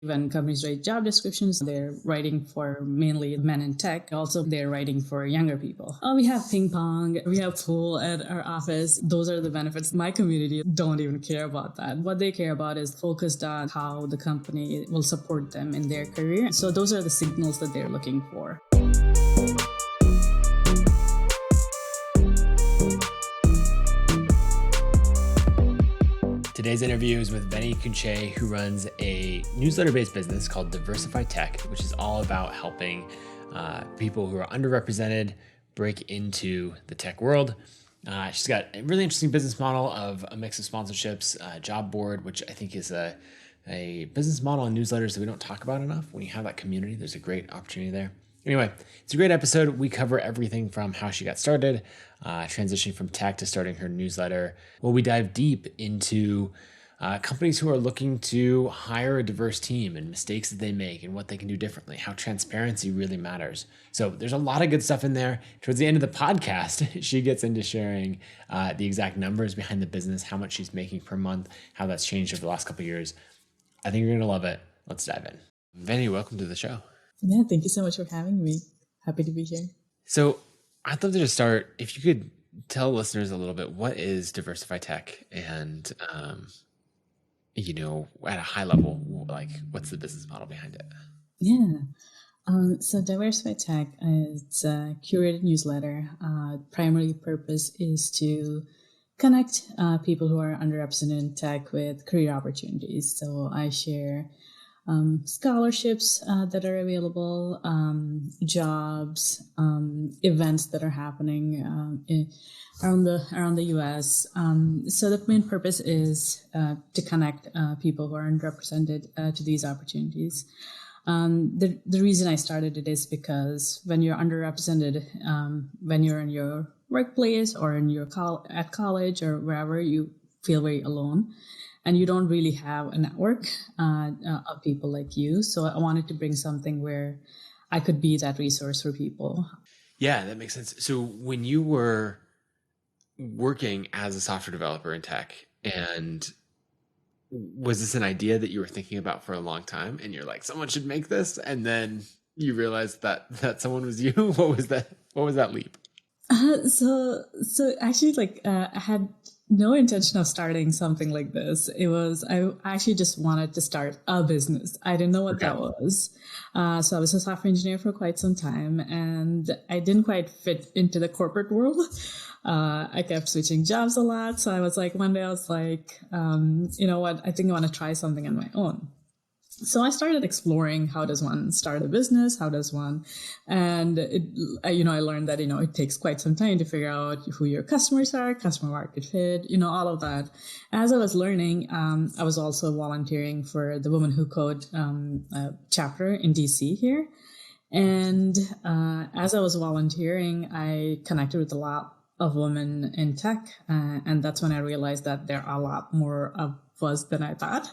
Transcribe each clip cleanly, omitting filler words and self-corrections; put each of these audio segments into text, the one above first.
When companies write job descriptions, they're writing for mainly men in tech. Also, they're writing for younger people. Oh, we have ping pong, we have pool at our office. Those are the benefits. My community don't even care about that. What they care about is focused on how the company will support them in their career. So those are the signals that they're looking for. Today's interview is with Veni Kunche, who runs a newsletter-based business called Diversify Tech, which is all about helping people who are underrepresented break into the tech world. She's got a really interesting business model of a mix of sponsorships, job board, which I think is a business model and newsletters that we don't talk about enough. When you have that community, there's a great opportunity there. Anyway, it's a great episode. We cover everything from how she got started, transitioning from tech to starting her newsletter. Well, we dive deep into companies who are looking to hire a diverse team and mistakes that they make and what they can do differently, how transparency really matters. So there's a lot of good stuff in there. Towards the end of the podcast, she gets into sharing the exact numbers behind the business, how much she's making per month, how that's changed over the last couple of years. I think you're going to love it. Let's dive in. Veni, welcome to the show. Yeah, thank you so much for having me. Happy to be here. So I'd love to just start, if you could tell listeners a little bit, what is Diversify Tech? And, at a high level, like what's the business model behind it? Yeah. So Diversify Tech is a curated newsletter. Primary purpose is to connect people who are underrepresented in tech with career opportunities. So I share scholarships that are available, jobs, events that are happening around the U.S. So the main purpose is to connect people who are underrepresented to these opportunities. The reason I started it is because when you're underrepresented, when you're in your workplace or in your at college or wherever, you feel very alone. And you don't really have a network of people like you. So I wanted to bring something where I could be that resource for people. Yeah, that makes sense. So when you were working as a software developer in tech, and was this an idea that you were thinking about for a long time? And you're like, someone should make this. And then you realized that someone was you. What was that leap? So actually, I had no intention of starting something like this. I actually just wanted to start a business. I didn't know what that was. So I was a software engineer for quite some time, and I didn't quite fit into the corporate world. I kept switching jobs a lot. So I was like, one day I was like, you know what? I think I want to try something on my own. So I started exploring, how does one start a business? How does one, and I learned that, it takes quite some time to figure out who your customers are, customer market fit, all of that. As I was learning, I was also volunteering for the Women Who Code chapter in DC here. And as I was volunteering, I connected with a lot of women in tech. And that's when I realized that there are a lot more of us than I thought.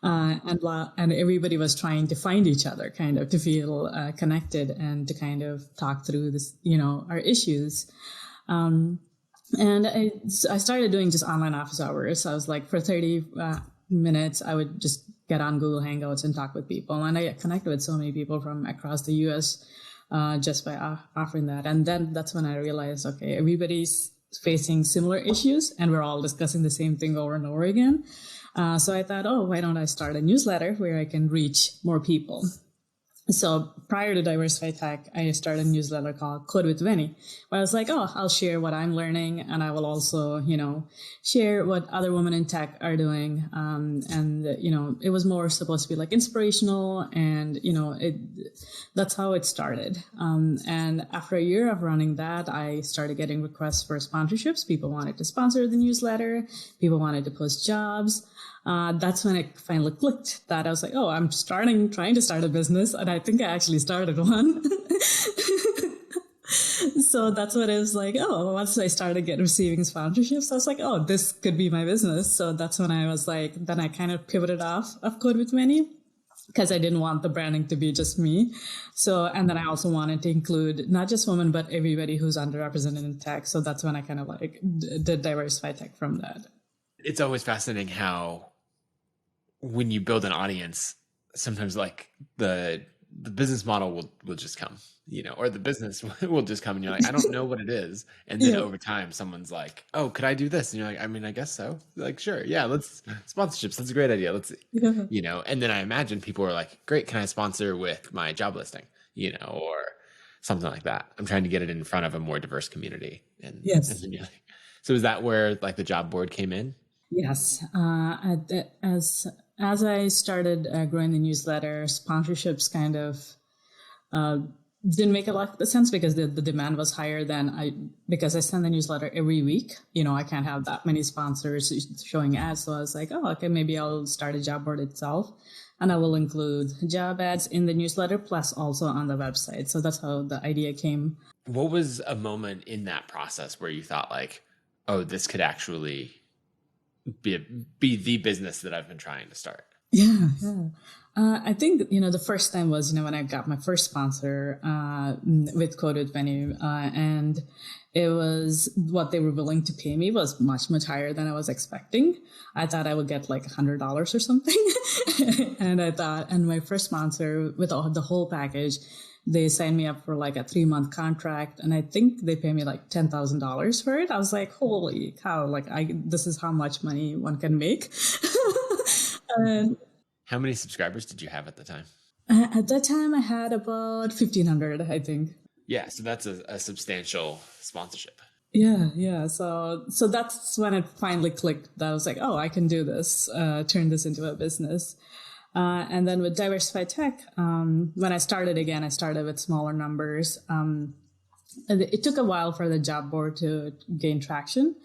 And everybody was trying to find each other, kind of to feel connected and to kind of talk through this, our issues. And I started doing just online office hours. So I was like, for 30 minutes, I would just get on Google Hangouts and talk with people. And I connected with so many people from across the US just by offering that. And then that's when I realized, okay, everybody's facing similar issues and we're all discussing the same thing over and over again. So I thought, why don't I start a newsletter where I can reach more people? So prior to Diversify Tech, I started a newsletter called Code with Veni, where I was like, I'll share what I'm learning, and I will also, share what other women in tech are doing. It was more supposed to be like inspirational, and, that's how it started. And after a year of running that, I started getting requests for sponsorships. People wanted to sponsor the newsletter. People wanted to post jobs. That's when it finally clicked that I was like, I'm trying to start a business. And I think I actually started one. So that's what it was like. Once I started receiving sponsorships, I was like, this could be my business. So that's when I was like, then I kind of pivoted off of Code with Veni, because I didn't want the branding to be just me. So, and then I also wanted to include not just women, but everybody who's underrepresented in tech. So that's when I kind of did Diversify Tech from that. It's always fascinating how when you build an audience, sometimes like the business model will just come, or the business will just come and you're like, I don't know what it is. And then Yeah. over time, someone's like, oh, could I do this? And you're like, I mean, I guess so. Like, sure. Yeah. Let's sponsorships. That's a great idea. Let's, Yeah. and then I imagine people are like, great. Can I sponsor with my job listing, or something like that. I'm trying to get it in front of a more diverse community. And Yes. then you're like, so is that where like the job board came in? Yes. As I started growing the newsletter, sponsorships kind of uh, didn't make a lot of sense because the demand was higher than because I send the newsletter every week. I can't have that many sponsors showing ads. So I was like, oh, okay, maybe I'll start a job board itself. And I will include job ads in the newsletter plus also on the website. So that's how the idea came. What was a moment in that process where you thought like, oh, this could actually be the business that I've been trying to start? Yeah, yeah. I think, the first time was, when I got my first sponsor with Code with Veni, and it was what they were willing to pay me was much, much higher than I was expecting. I thought I would get like $100 or something. And my first sponsor with the whole package, they signed me up for like a 3-month contract, and I think they pay me like $10,000 for it. I was like, holy cow, like this is how much money one can make. And how many subscribers did you have at the time? at that time, I had about 1,500, I think. Yeah, so that's a substantial sponsorship. Yeah, yeah. So that's when it finally clicked. That I was like, oh, I can do this. Turn this into a business. And then with Diversify Tech, when I started again, I started with smaller numbers. It took a while for the job board to gain traction.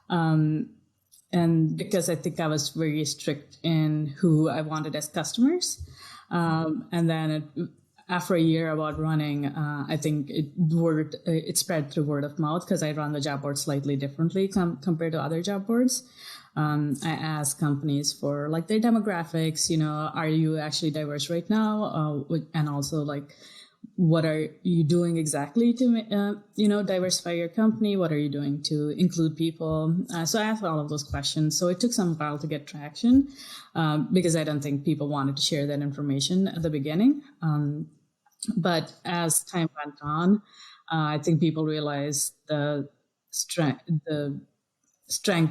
And because I think I was very strict in who I wanted as customers. And then after a year about running, I think it spread through word of mouth because I run the job board slightly differently compared to other job boards. I ask companies for like their demographics, are you actually diverse right now? And also like, what are you doing exactly to, diversify your company? What are you doing to include people? So I asked all of those questions. So it took some while to get traction because I don't think people wanted to share that information at the beginning. But as time went on, I think people realized the strength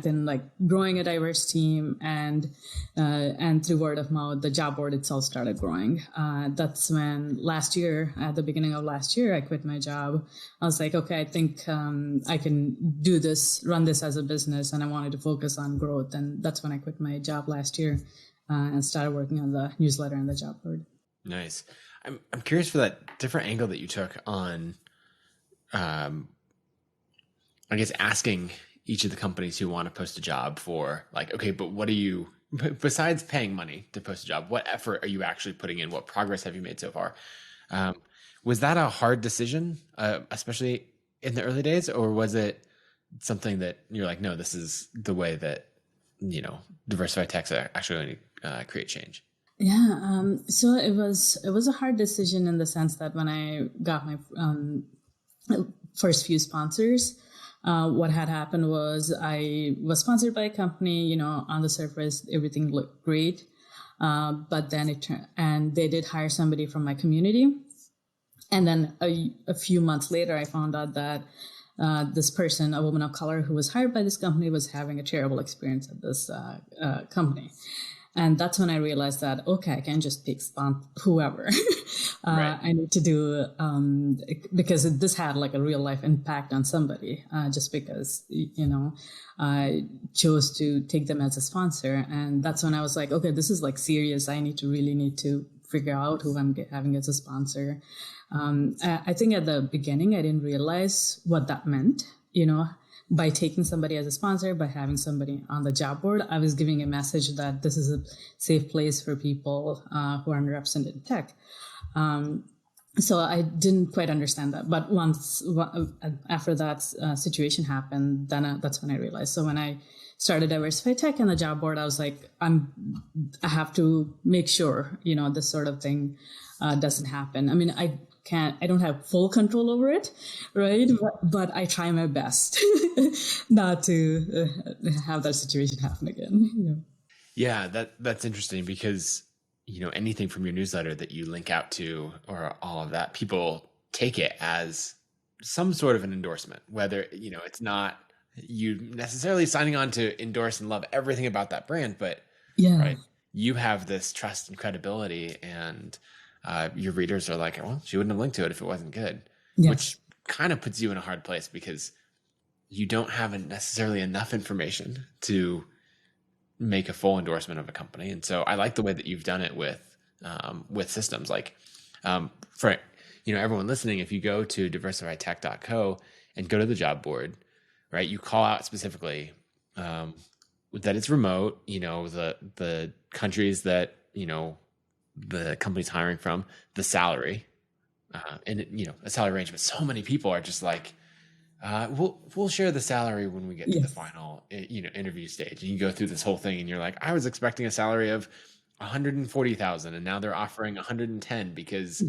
in like growing a diverse team, and through word of mouth, the job board itself started growing. That's when at the beginning of last year, I quit my job. I was like, okay, I think I can run this as a business, and I wanted to focus on growth. And that's when I quit my job last year and started working on the newsletter and the job board. Nice. I'm curious for that different angle that you took on, I guess, asking each of the companies who want to post a job for like, okay, but what are you, besides paying money to post a job, what effort are you actually putting in? What progress have you made so far? Was that a hard decision, especially in the early days, or was it something that you're like, no, this is the way that, Diversify Tech's actually going to create change? Yeah. So it was a hard decision in the sense that when I got my first few sponsors, what had happened was I was sponsored by a company, on the surface, everything looked great. But then and they did hire somebody from my community. And then a few months later, I found out that this person, a woman of color who was hired by this company, was having a terrible experience at this company. And that's when I realized that, okay, I can't just pick whoever. Right. I need to do, because this had like a real life impact on somebody, just because, I chose to take them as a sponsor. And that's when I was like, okay, this is like serious. I need to figure out who I'm having as a sponsor. I think at the beginning, I didn't realize what that meant, by taking somebody as a sponsor, by having somebody on the job board. I was giving a message that this is a safe place for people who are underrepresented in tech. So I didn't quite understand that. But after that situation happened, then that's when I realized. So when I started Diversify Tech and the job board, I was like, I have to make sure, this sort of thing doesn't happen. I mean, I don't have full control over it, right? But I try my best not to have that situation happen again. Yeah, that's interesting because anything from your newsletter that you link out to or all of that, people take it as some sort of an endorsement, whether, it's not you necessarily signing on to endorse and love everything about that brand, but right, you have this trust and credibility, and your readers are like, well, she wouldn't have linked to it if it wasn't good, which kind of puts you in a hard place because you don't have necessarily enough information to make a full endorsement of a company. And so I like the way that you've done it with systems like for everyone listening, if you go to diversifytech.co and go to the job board, right, you call out specifically that it's remote, the countries that the company's hiring from, the salary, and a salary range. But so many people are just like, we'll share the salary when we get to the final interview stage. And you go through this whole thing and you're like, I was expecting a salary of 140,000 and now they're offering 110 because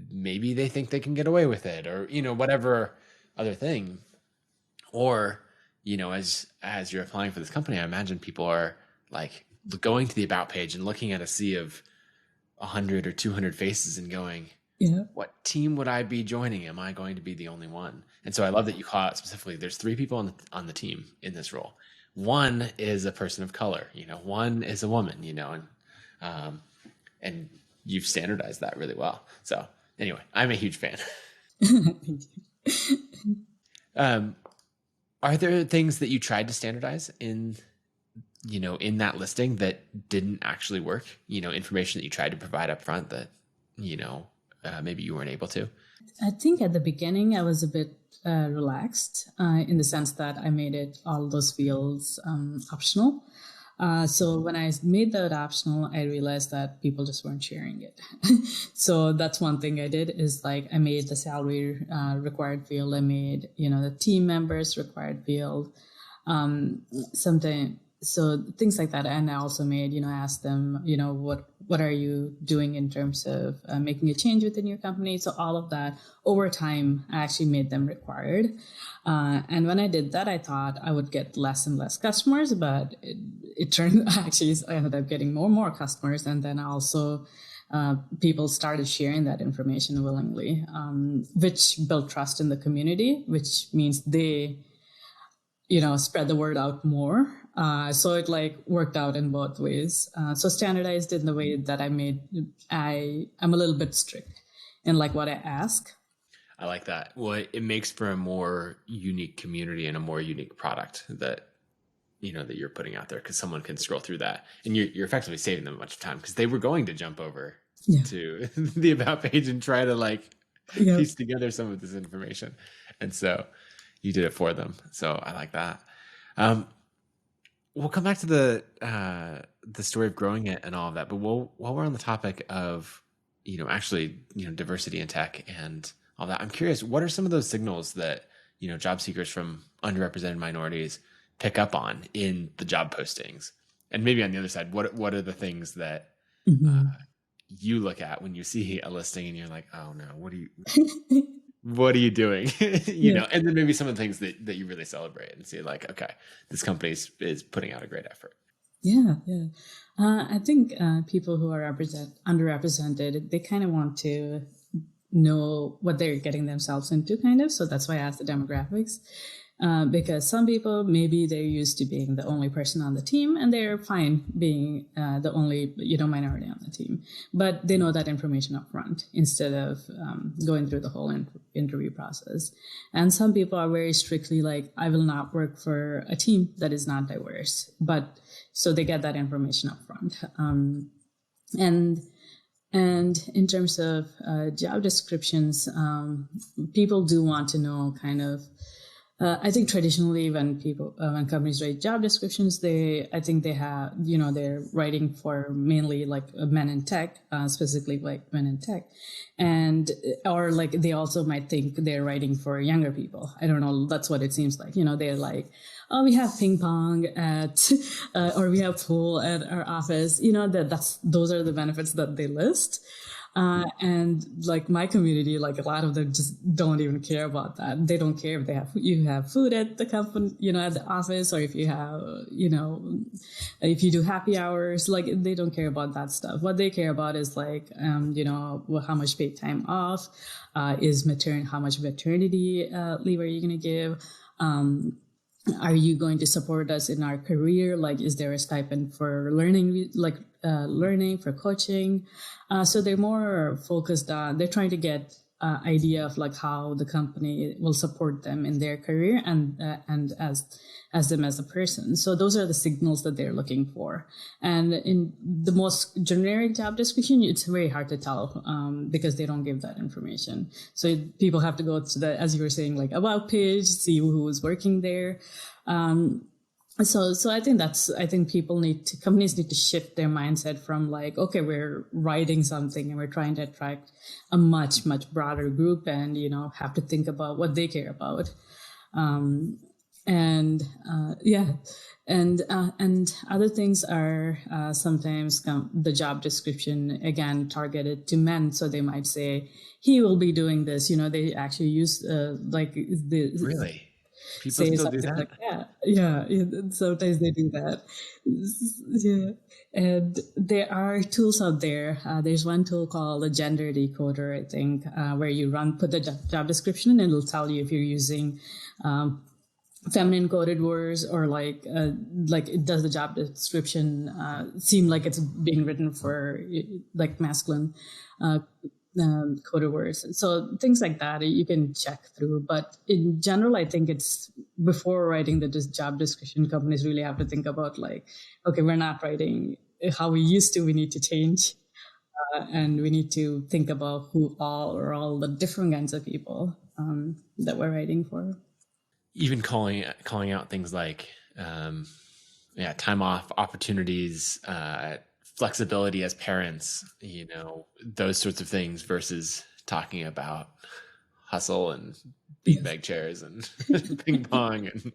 maybe they think they can get away with it, or whatever other thing. Or as you're applying for this company, I imagine people are like going to the about page and looking at a sea of 100 or 200 faces and going, what team would I be joining? Am I going to be the only one? And so I love that you call out specifically, there's 3 people on the team in this role. One is a person of color, one is a woman, and you've standardized that really well. So anyway, I'm a huge fan. Are there things that you tried to standardize in that listing that didn't actually work? Information that you tried to provide up front that, maybe you weren't able to? I think at the beginning I was a bit relaxed in the sense that I made all those fields optional. So when I made that optional, I realized that people just weren't sharing it. So that's one thing I did is like I made the salary required field. I made, the team members required field. So things like that. And I also made, asked them, what are you doing in terms of making a change within your company? So all of that over time, I actually made them required. And when I did that, I thought I would get less and less customers, but it turned actually I ended up getting more and more customers. And then also people started sharing that information willingly, which built trust in the community, which means they, spread the word out more. So it worked out in both ways. So standardized in the way that I'm a little bit strict in what I ask. I like that. Well, it makes for a more unique community and a more unique product that, that you're putting out there, because someone can scroll through that and you're effectively saving them a bunch of time, because they were going to jump over to the about page and try to piece together some of this information. And so you did it for them. So I like that. We'll come back to the story of growing it and all of that. But while we're on the topic of, diversity in tech and all that, I'm curious, what are some of those signals that, job seekers from underrepresented minorities pick up on in the job postings? And maybe on the other side, what are the things that you look at when you see a listing and you're like, oh no, what are you doing? And then maybe some of the things that you really celebrate and see okay, this company is putting out a great effort. Yeah. I think people who are underrepresented, they kind of want to know what they're getting themselves into, kind of. So that's why I asked the demographics. Because some people, maybe they're used to being the only person on the team and they're fine being the only, minority on the team. But they know that information up front instead of going through the whole interview process. And some people are very strictly I will not work for a team that is not diverse. But so they get that information up front. And in terms of job descriptions, people do want to know kind of, I think traditionally when companies write job descriptions, I think they have, they're writing for mainly men in tech, specifically men in tech. Or they also might think they're writing for younger people. I don't know. That's what it seems like. They're like, oh, we have ping pong or we have pool at our office. Those are the benefits that they list. And like my community, like a lot of them just don't even care about that. They don't care if you have food at the company, at the office, or if you have, if you do happy hours, like they don't care about that stuff. What they care about is like, how much paid time off, how much maternity leave are you going to give? Are you going to support us in our career? Like, is there a stipend for learning, learning for coaching? So they're more focused on, they're trying to get idea of like how the company will support them in their career and as them as a person. So those are the signals that they're looking for. And in the most generic job description, it's very hard to tell because they don't give that information. So people have to go to the, as you were saying, like about page, see who is working there. So I think companies need to shift their mindset from like, okay, we're writing something and we're trying to attract a much, much broader group and, have to think about what they care about. And other things are sometimes the job description, again, targeted to men. So they might say, he will be doing this, they actually use Really? People still do that? Like that. Yeah. Sometimes they do that. Yeah. And there are tools out there. There's one tool called a gender decoder, I think, where you put the job description and it'll tell you if you're using feminine coded words or does the job description seem like it's being written for like masculine coded words. So things like that you can check through. But in general, I think it's before writing the job description, companies really have to think about like, okay, we're not writing how we used to, we need to change. And we need to think about all the different kinds of people that we're writing for. Even calling out things like time off opportunities, flexibility as parents, those sorts of things versus talking about hustle and beanbag chairs and ping pong and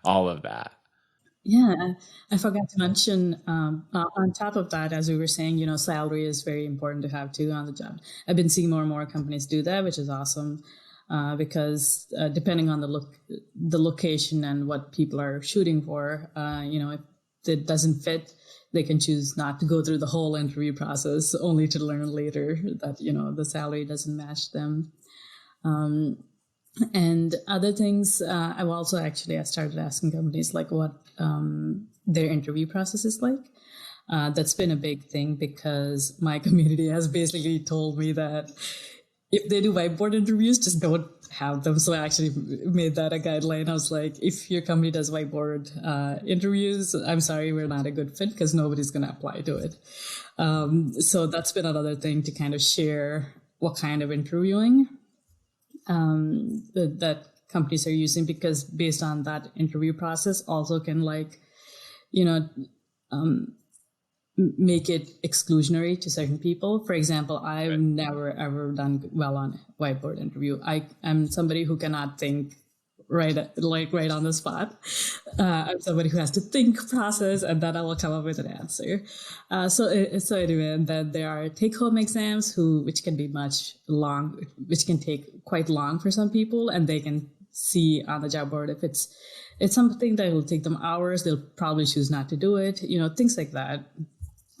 all of that. Yeah, I forgot to mention on top of that, as we were saying, salary is very important to have too on the job. I've been seeing more and more companies do that, which is awesome. Because depending on the location and what people are shooting for, if it doesn't fit, they can choose not to go through the whole interview process, only to learn later that the salary doesn't match them. And other things, I started asking companies like what their interview process is like. That's been a big thing because my community has basically told me that if they do whiteboard interviews, just don't have them. So I actually made that a guideline. I was like, if your company does whiteboard interviews, I'm sorry, we're not a good fit because nobody's going to apply to it. So that's been another thing to kind of share what kind of interviewing that companies are using, because based on that interview process also can make it exclusionary to certain people. For example, I've never ever done well on whiteboard interview. I'm somebody who cannot think right on the spot. I'm somebody who has to think, process, and then I will come up with an answer. So anyway, and then there are take-home exams which can be which can take quite long for some people, and they can see on the job board if it's something that will take them hours, they'll probably choose not to do it. Things like that.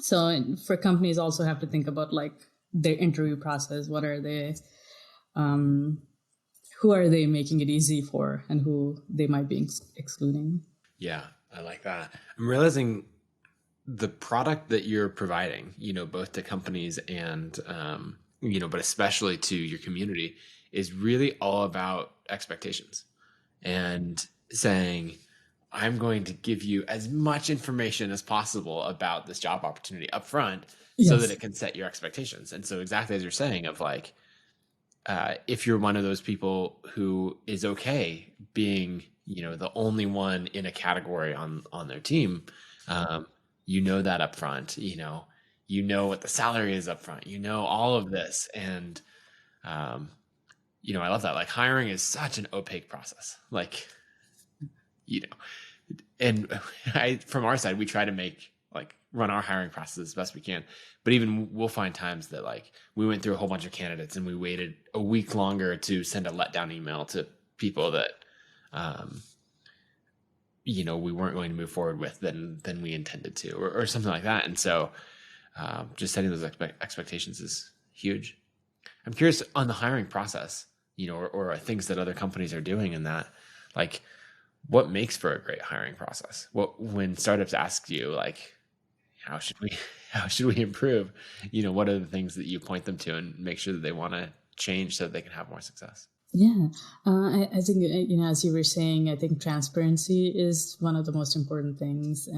So for companies also have to think about like their interview process. What are they, who are they making it easy for and who they might be excluding? Yeah, I like that. I'm realizing the product that you're providing, both to companies and, but especially to your community is really all about expectations and saying, I'm going to give you as much information as possible about this job opportunity up front so that it can set your expectations. And so exactly as you're saying of like, if you're one of those people who is okay being, the only one in a category on their team, that up front, what the salary is up front, all of this. And, I love that. Like hiring is such an opaque process. And from our side, we try to make like run our hiring process as best we can. But even we'll find times that like we went through a whole bunch of candidates and we waited a week longer to send a letdown email to people that, we weren't going to move forward with than we intended to, or something like that. And so just setting those expectations is huge. I'm curious on the hiring process, or things that other companies are doing in that, like what makes for a great hiring process? When startups ask you like, how should we improve? What are the things that you point them to and make sure that they want to change so that they can have more success? Yeah, I think, as you were saying, I think transparency is one of the most important things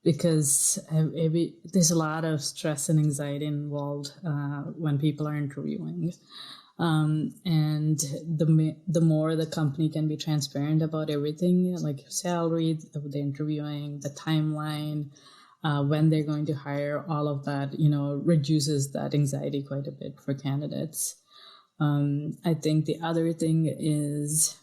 because there's a lot of stress and anxiety involved when people are interviewing. And the more the company can be transparent about everything, like salary, the interviewing, the timeline, when they're going to hire, all of that, reduces that anxiety quite a bit for candidates. I think the other thing is,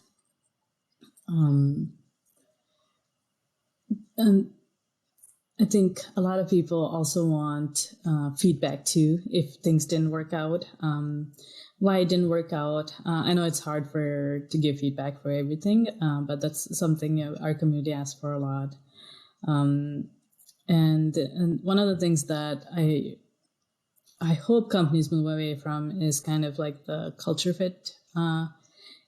I think a lot of people also want feedback too, if things didn't work out. Why it didn't work out. I know it's hard to give feedback for everything, but that's something our community asks for a lot. And one of the things that I hope companies move away from is kind of like the culture fit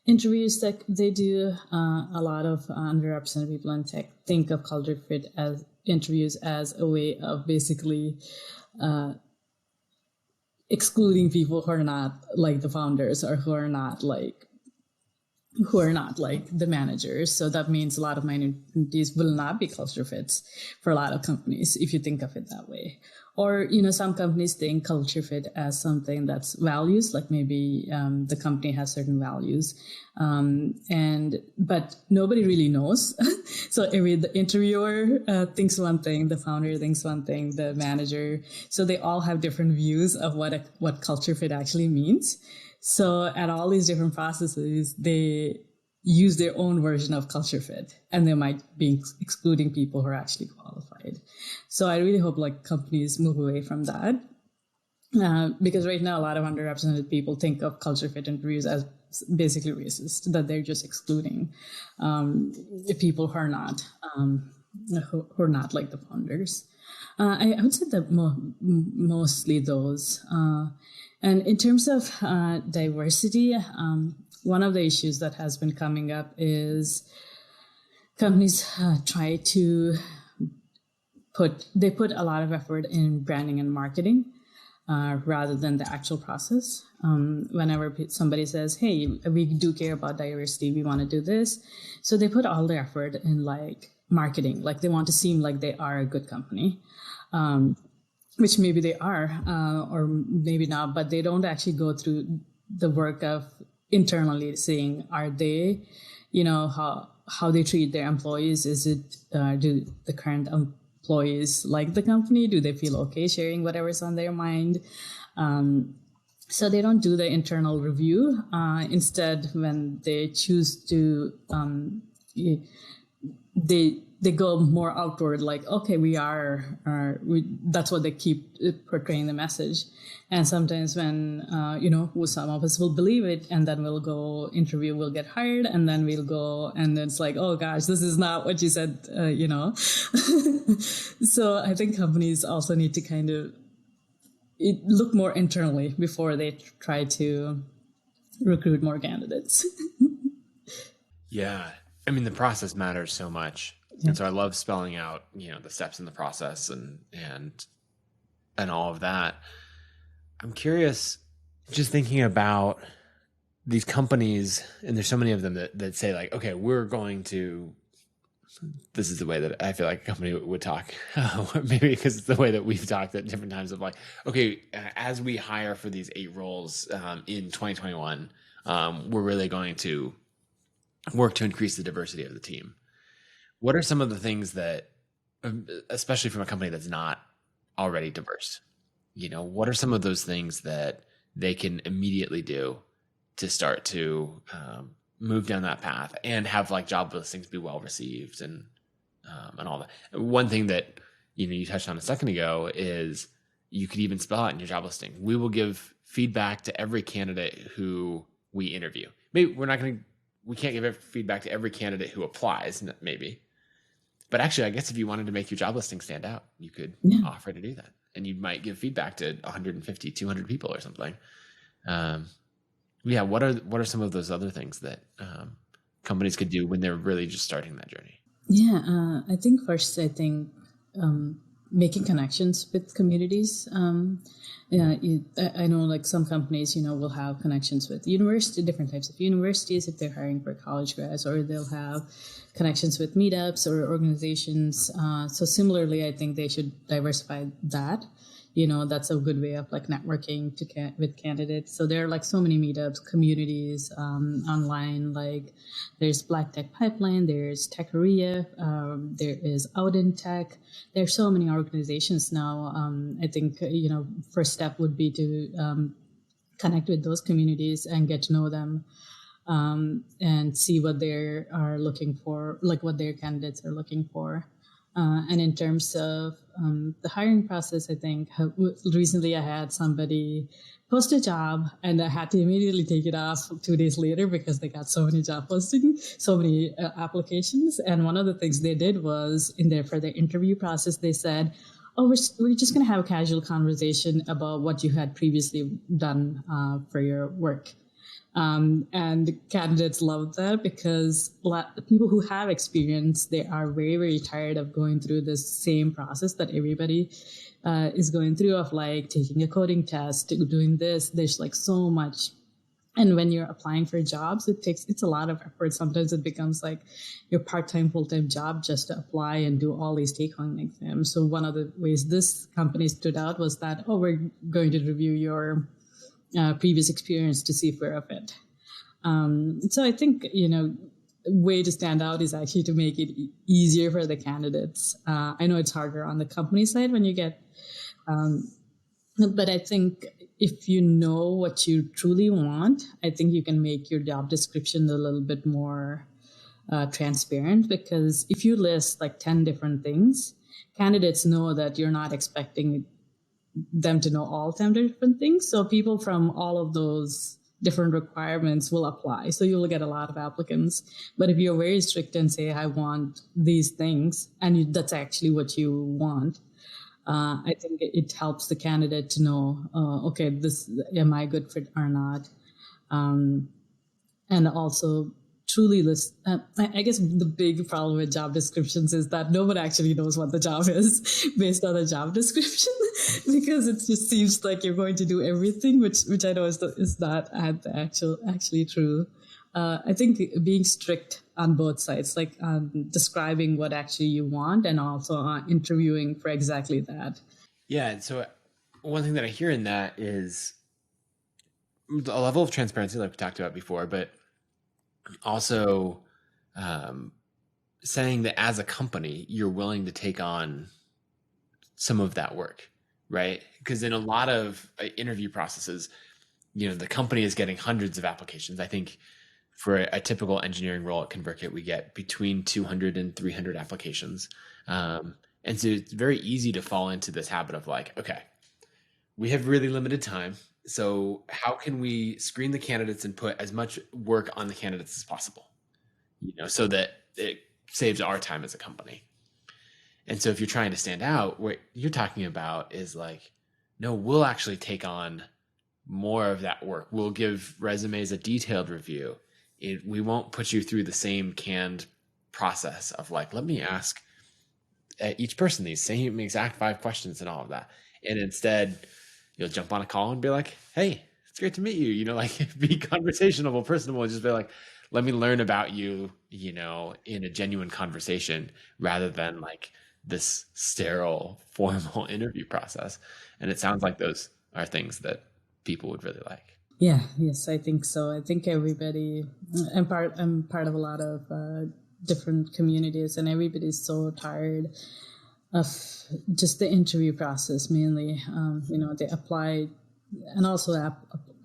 interviews that they do. A lot of underrepresented people in tech think of culture fit as interviews as a way of basically excluding people who are not like the founders or who are not like the managers. So that means a lot of minorities will not be culture fits for a lot of companies, if you think of it that way. Or, some companies think culture fit as something that's values, like maybe the company has certain values. But nobody really knows. So the interviewer thinks one thing, the founder thinks one thing, the manager. So they all have different views of what culture fit actually means. So at all these different processes, they use their own version of culture fit, and they might be excluding people who are actually qualified. So I really hope like companies move away from that, because right now a lot of underrepresented people think of culture fit interviews as basically racist, that they're just excluding people who are not like the founders. I would say that mostly those. And in terms of diversity, one of the issues that has been coming up is companies try to put a lot of effort in branding and marketing rather than the actual process. Whenever somebody says, hey, we do care about diversity, we want to do this. So they put all their effort in like marketing, like they want to seem like they are a good company. Which maybe they are, or maybe not, but they don't actually go through the work of internally saying, are they, how they treat their employees? Is it, do the current employees like the company? Do they feel okay sharing whatever's on their mind? So they don't do the internal review. Instead, when they choose to, they go more outward, like, okay, that's what they keep portraying the message. And sometimes when, some of us will believe it, and then we'll go interview, we'll get hired, and then we'll go, and it's like, oh gosh, this is not what you said, So I think companies also need to kind of look more internally before they try to recruit more candidates. Yeah. I mean, the process matters so much. Yeah. And so I love spelling out, the steps in the process and all of that. I'm curious, just thinking about these companies, and there's so many of them that say like, okay, this is the way that I feel like a company would talk, maybe because it's the way that we've talked at different times of like, okay, as we hire for these 8 roles in 2021, we're really going to work to increase the diversity of the team. What are some of the things that, especially from a company that's not already diverse, what are some of those things that they can immediately do to start to move down that path and have like job listings be well received and all that? One thing that you touched on a second ago, is you could even spell out in your job listing. We will give feedback to every candidate who we interview. Maybe we can't give feedback to every candidate who applies, maybe. But actually, I guess if you wanted to make your job listing stand out, you could offer to do that. And you might give feedback to 150, 200 people or something. What are some of those other things that companies could do when they're really just starting that journey? Yeah, I think first, making connections with communities. I know like some companies, will have connections with different types of universities if they're hiring for college grads, or they'll have connections with meetups or organizations. So similarly, I think they should diversify that. That's a good way of like networking with candidates. So there are like so many meetups, communities online. Like there's Black Tech Pipeline, there's Techoria, there is Out in Tech. There's so many organizations now. I think first step would be to connect with those communities and get to know them. And see what they are looking for, like what their candidates are looking for. And in terms of the hiring process, I think recently I had somebody post a job and I had to immediately take it off 2 days later because they got so many job postings, so many applications. And one of the things they did was for their interview process, they said, oh, we're just going to have a casual conversation about what you had previously done for your work. And candidates love that because people who have experience, they are very, very tired of going through this same process that everybody is going through of like taking a coding test, doing this. There's like so much. And when you're applying for jobs, it's a lot of effort. Sometimes it becomes like your part-time, full-time job just to apply and do all these take-home exams. So one of the ways this company stood out was that, we're going to review your previous experience to see if we're a fit. So I think, way to stand out is actually to make it easier for the candidates. I know it's harder on the company side when you get, but I think if you know what you truly want, I think you can make your job description a little bit more transparent, because if you list like 10 different things, candidates know that you're not expecting them to know all 10 different things. So people from all of those different requirements will apply. So you'll get a lot of applicants. But if you're very strict and say, I want these things, and that's actually what you want, I think it helps the candidate to know, okay, am I good fit or not? And also truly list. I guess the big problem with job descriptions is that no one actually knows what the job is based on the job description, because it just seems like you're going to do everything, which I know is not actually true. I think being strict on both sides, like describing what actually you want and also interviewing for exactly that. Yeah. And so one thing that I hear in that is a level of transparency, like we talked about before, but also saying that as a company, you're willing to take on some of that work, right? Because in a lot of interview processes, the company is getting hundreds of applications. I think for a typical engineering role at ConvertKit, we get between 200 and 300 applications. And so it's very easy to fall into this habit of like, okay, we have really limited time. So how can we screen the candidates and put as much work on the candidates as possible, so that it saves our time as a company. And so if you're trying to stand out, what you're talking about is like, no, we'll actually take on more of that work. We'll give resumes a detailed review. We won't put you through the same canned process of like, let me ask each person these same exact 5 questions and all of that. And instead, you'll jump on a call and be like, hey, it's great to meet you. Like be conversational, personable, and just be like, let me learn about you, in a genuine conversation rather than like this sterile, formal interview process. And it sounds like those are things that people would really like. Yeah, yes, I think so. I think everybody, I'm part of a lot of different communities, and everybody's so tired of just the interview process mainly. They apply, and also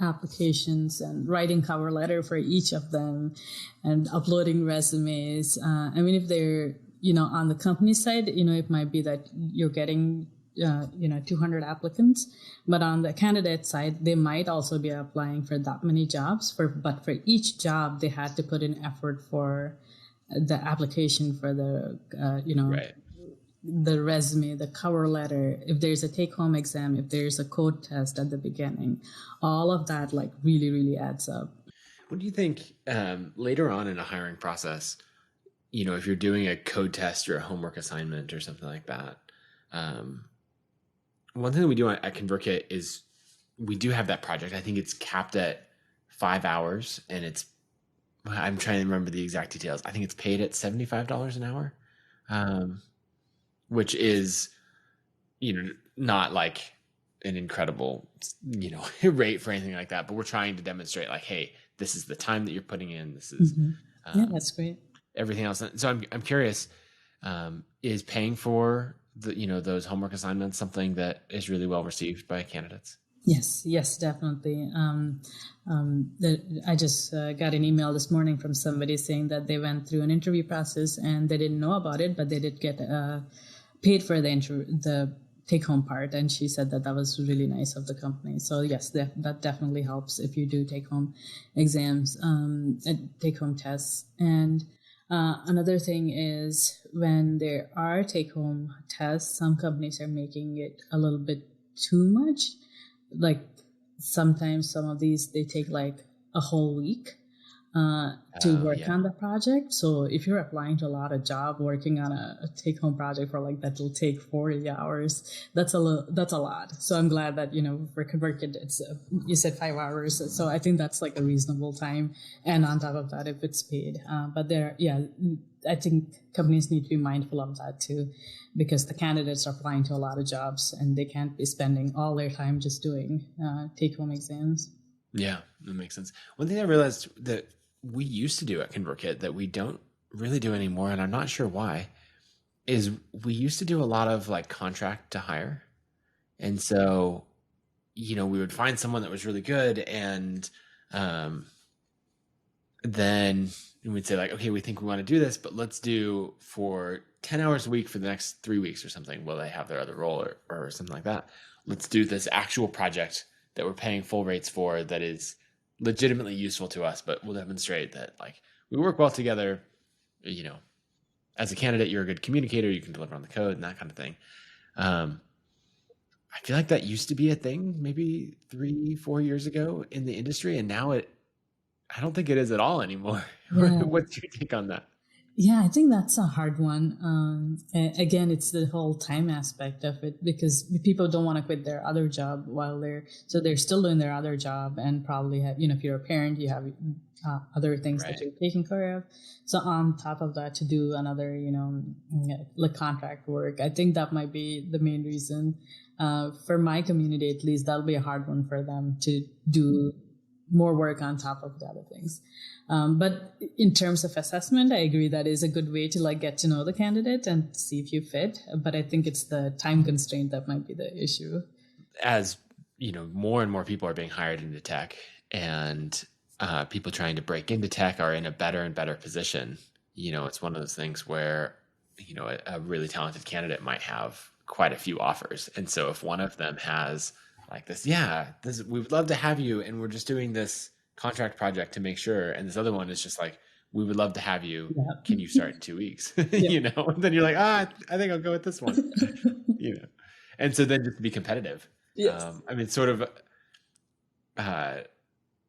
applications and writing cover letter for each of them and uploading resumes. If they're on the company side, it might be that you're getting 200 applicants, but on the candidate side, they might also be applying for that many jobs. But for each job, they had to put in effort for the application, for the Right. the resume, the cover letter, if there's a take-home exam, if there's a code test at the beginning, all of that like really, really adds up. What do you think later on in a hiring process? If you're doing a code test or a homework assignment or something like that. One thing that we do at ConvertKit is we do have that project. I think it's capped at 5 hours, and I'm trying to remember the exact details. I think it's paid at $75 an hour, which is, not like an incredible, rate for anything like that. But we're trying to demonstrate like, hey, this is the time that you're putting in. This is yeah, that's great. Everything else. So I'm curious, is paying for those homework assignments something that is really well received by candidates? Yes, definitely. I just got an email this morning from somebody saying that they went through an interview process and they didn't know about it, but they did get paid for the take-home part. And she said that was really nice of the company. So yes, that definitely helps if you do take-home exams, and take-home tests. And another thing is when there are take-home tests, some companies are making it a little bit too much. Like sometimes some of these, they take like a whole week to work on the project. So if you're applying to a lot of job, working on a take-home project for like that will take 40 hours. That's a lot. So I'm glad that for ConvertKit, it's you said 5 hours. So I think that's like a reasonable time. And on top of that, if it's paid, but I think companies need to be mindful of that too, because the candidates are applying to a lot of jobs and they can't be spending all their time just doing take-home exams. Yeah, that makes sense. One thing I realized that we used to do at ConvertKit that we don't really do anymore, and I'm not sure why, is we used to do a lot of like contract to hire. And so, we would find someone that was really good, and then we'd say like, okay, we think we want to do this, but let's do for 10 hours a week for the next 3 weeks or something. Will they have their other role or something like that? Let's do this actual project that we're paying full rates for that is legitimately useful to us, but we'll demonstrate that like we work well together. As a candidate, you're a good communicator, you can deliver on the code and that kind of thing. I feel like that used to be a thing maybe 3-4 years ago in the industry, and now I don't think it is at all anymore. Yeah. What's your take on that? Yeah, I think that's a hard one. Again, it's the whole time aspect of it, because people don't want to quit their other job so they're still doing their other job, and probably have, if you're a parent, you have other things that you're taking care of. So on top of that, to do another, like contract work, I think that might be the main reason. For my community, at least, that'll be a hard one for them to do more work on top of the other things. But in terms of assessment, I agree that is a good way to like get to know the candidate and see if you fit. But I think it's the time constraint that might be the issue. As more and more people are being hired into tech, and people trying to break into tech are in a better and better position. It's one of those things where a really talented candidate might have quite a few offers, and so if one of them has like this, we would love to have you, and we're just doing this contract project to make sure. And this other one is just like, we would love to have you. Yeah. Can you start in 2 weeks? And then you're like, I think I'll go with this one. And so then just to be competitive. Yes. Sort of, I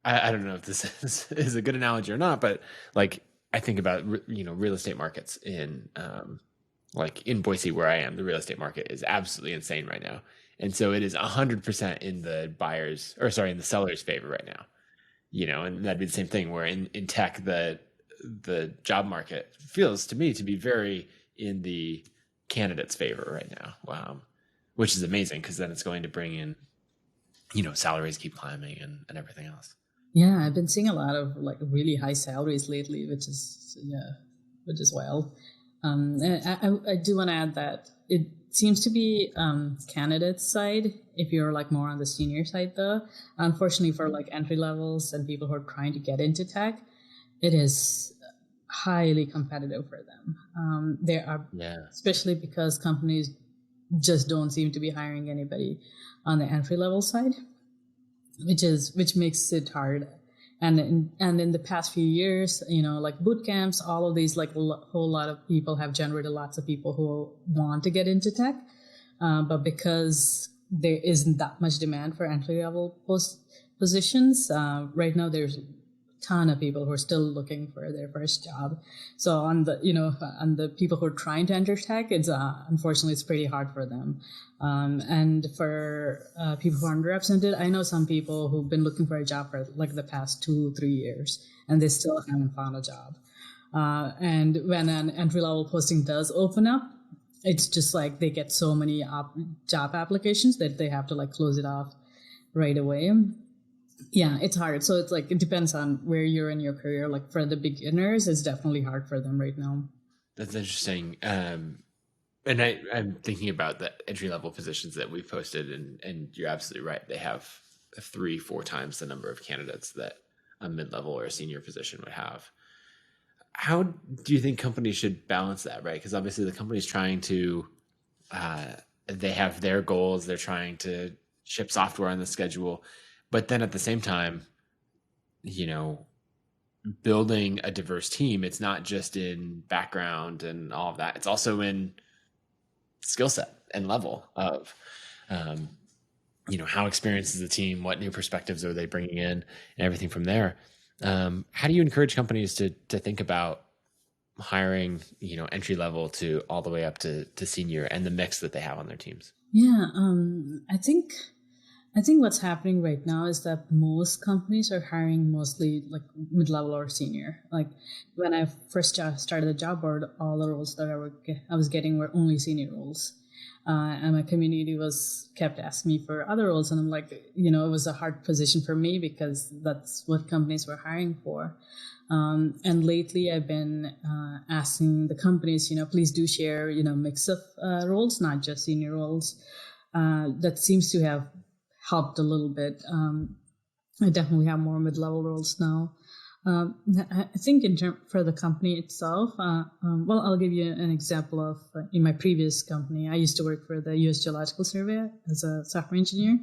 don't know if this is a good analogy or not, but like, I think about, real estate markets in, like in Boise, where I am, the real estate market is absolutely insane right now. And so it is 100% in the seller's favor right now, and that'd be the same thing where in tech, the job market feels to me to be very in the candidate's favor right now, which is amazing, because then it's going to bring in, salaries keep climbing and everything else. Yeah, I've been seeing a lot of like really high salaries lately, which is wild. I do want to add that it seems to be candidates side if you're like more on the senior side, though. Unfortunately, for like entry levels and people who are trying to get into tech, it is highly competitive for them. There are, Yeah. especially because companies just don't seem to be hiring anybody on the entry level side, which makes it hard. And in the past few years, like boot camps, all of these, like whole lot of people have generated lots of people who want to get into tech, but because there isn't that much demand for entry level positions right now, there's ton of people who are still looking for their first job. So on the people who are trying to enter tech, it's unfortunately it's pretty hard for them. And for people who are underrepresented, I know some people who've been looking for a job for like the past 2-3 years, and they still haven't found a job. And when an entry level posting does open up, it's just like they get so many job applications that they have to like close it off right away. Yeah, it's hard. So it's like, it depends on where you're in your career. Like for the beginners, it's definitely hard for them right now. That's interesting. And I'm thinking about the entry level positions that we've posted, and you're absolutely right. They have 3-4 times the number of candidates that a mid-level or a senior position would have. How do you think companies should balance that, right? Because obviously the company's trying to, they have their goals. They're trying to ship software on the schedule. But then at the same time, building a diverse team, it's not just in background and all of that. It's also in skill set and level of, how experienced is the team? What new perspectives are they bringing in, and everything from there. How do you encourage companies to think about hiring, entry level to all the way up to senior, and the mix that they have on their teams? Yeah, I think what's happening right now is that most companies are hiring mostly like mid-level or senior. Like when I first started the job board, all the roles that I was getting were only senior roles. And my community kept asking me for other roles. And I'm like, it was a hard position for me because that's what companies were hiring for. And lately I've been asking the companies, please do share, mix of roles, not just senior roles. That seems to have helped a little bit. I definitely have more mid-level roles now. I think for the company itself, I'll give you an example of in my previous company. I used to work for the U.S. Geological Survey as a software engineer,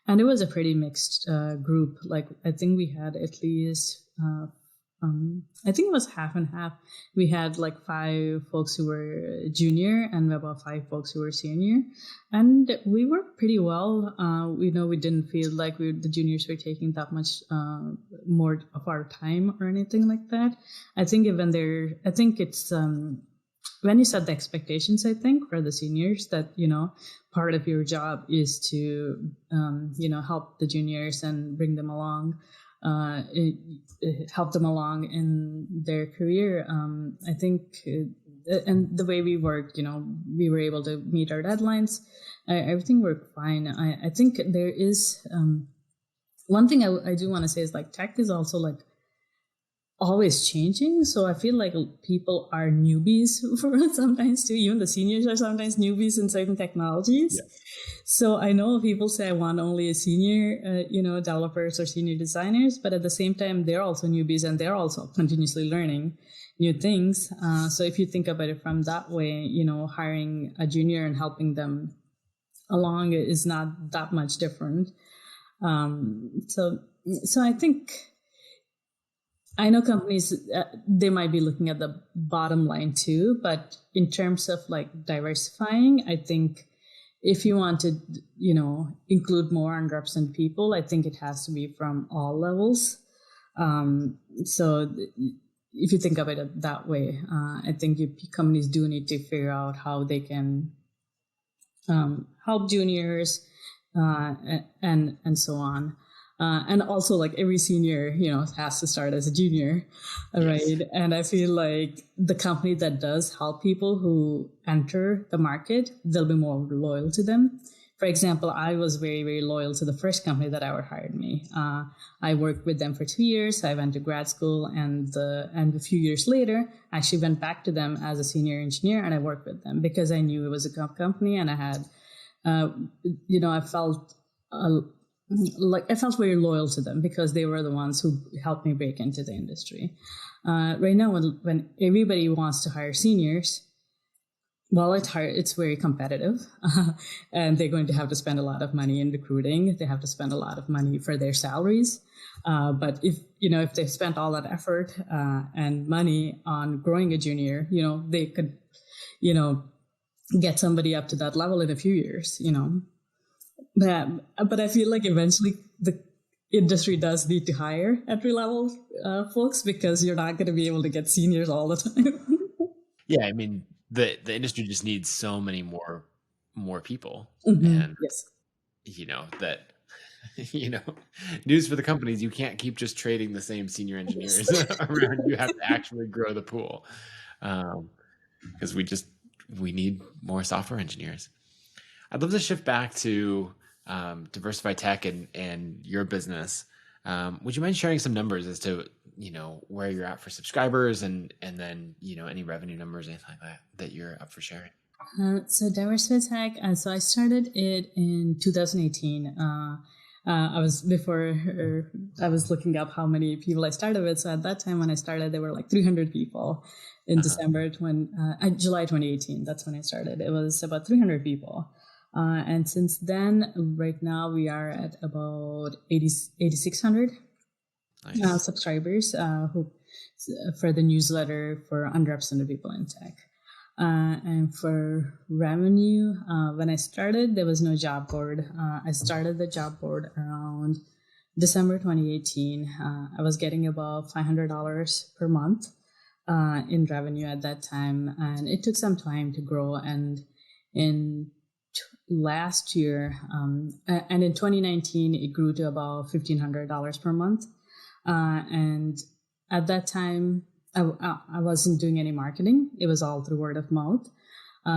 and it was a pretty mixed group. Like I think we had at least I think it was half and half. We had like 5 folks who were junior and about 5 folks who were senior. And we worked pretty well. We didn't feel like the juniors were taking that much more of our time or anything like that. I think it's when you set the expectations, I think, for the seniors that, part of your job is to, help the juniors and bring them along. Help them along in their career. I think, and the way we worked, we were able to meet our deadlines. Everything worked fine. I think there is one thing I do want to say is like tech is also like always changing. So I feel like people are newbies for sometimes too. Even the seniors are sometimes newbies in certain technologies. Yeah. So I know people say I want only a senior, developers or senior designers, but at the same time, they're also newbies and they're also continuously learning new things. So if you think about it from that way, hiring a junior and helping them along is not that much different. So I think, I know companies, they might be looking at the bottom line too, but in terms of like diversifying, I think if you want to, include more underrepresented people, I think it has to be from all levels. So if you think of it that way, I think companies do need to figure out how they can help juniors and so on. And also, like every senior, has to start as a junior, right? Yes. And I feel like the company that does help people who enter the market, they'll be more loyal to them. For example, I was very, very loyal to the first company that ever hired me. I worked with them for 2 years. I went to grad school, and a few years later, I actually went back to them as a senior engineer, and I worked with them because I knew it was a company, and I had, I felt like I felt very loyal to them because they were the ones who helped me break into the industry. Right now, when everybody wants to hire seniors, well, it's very competitive, and they're going to have to spend a lot of money in recruiting. They have to spend a lot of money for their salaries. But if they spent all that effort and money on growing a junior, they could, get somebody up to that level in a few years. But I feel like eventually the industry does need to hire entry level folks because you're not going to be able to get seniors all the time. Yeah, I mean, the industry just needs so many more people, Mm-hmm. and Yes. That news for the companies, you can't keep just trading the same senior engineers around. You have to actually grow the pool, because we need more software engineers. I'd love to shift back to Diversify Tech and your business. Would you mind sharing some numbers as to where you're at for subscribers and then any revenue numbers, anything like that you're up for sharing? So Diversify Tech. So I started it in 2018. I was looking up how many people I started with. So at that time when I started, there were like 300 people. In July 2018, that's when I started. It was about 300 people. And since then, right now we are at about 8,600 subscribers for the newsletter for underrepresented people in tech. And for revenue, when I started, there was no job board. I started the job board around December 2018. I was getting about $500 per month in revenue at that time. And it took some time to grow. And in last year, and in 2019, it grew to about $1,500 per month. And at that time, I wasn't doing any marketing. It was all through word of mouth.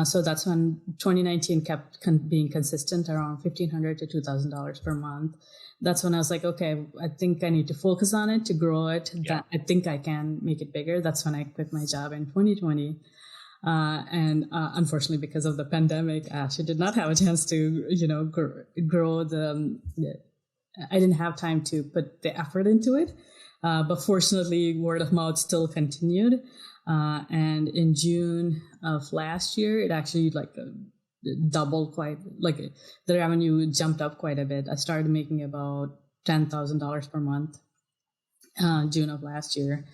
So that's when 2019 kept being consistent around $1,500 to $2,000 per month. That's when I was like, okay, I think I need to focus on it to grow it. Yeah. I think I can make it bigger. That's when I quit my job in 2020. And unfortunately, because of the pandemic, I actually did not have a chance to, grow I didn't have time to put the effort into it. But fortunately, word of mouth still continued. And in June of last year, it actually doubled the revenue jumped up quite a bit. I started making about $10,000 per month, June of last year.